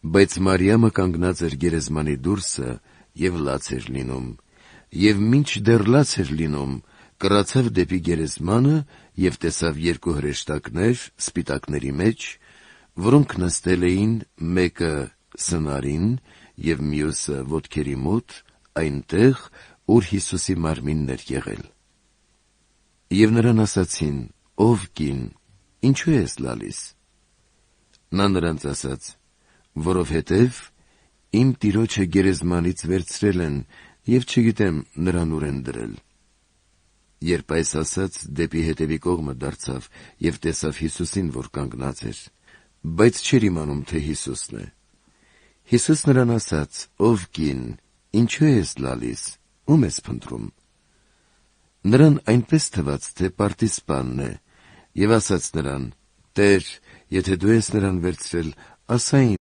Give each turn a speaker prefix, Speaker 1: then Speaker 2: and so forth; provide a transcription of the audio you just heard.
Speaker 1: Բայց Մարիամը կանգնած էր գերեզմանի դուրսը և լաց էր լինում, և մինչ դեռ լաց էր լինում, կռացավ դեպի գերեզմանը և տեսավ երկու հրեշտակներ սպիտակների մեջ, որոնք նստել էին, մեկը սնարին և մյուսը ոտքերի մոտ, այնտեղ, ուր Հիսուսի մարմինն էր եղել։ Եվ նրան ասացին. «Ով կին, ինչու ես լալիս»։ Նա նրանց ասաց. «Որովհետև իմ Տիրոջը գերեզմանից վերցրել են, և չգիտեմ նրան ուր են դրել»։ Երբ այս ասաց, դեպի հետևի կողմը դարձավ և տեսավ Հիսուսին, որ կանգնած էր, բայց չէր իմանում, թե Հիսուսն է։ Հիսուս նրան ասաց. «Ով կին, ինչու ես լալիս, ո՞ւմ ես փնտրում»։ Նրան այնպես թվաց, թե պարտիզպանն է, և ասաց նրան. «Տե՛ր, եթե դու ես նրան վերցրել, ասա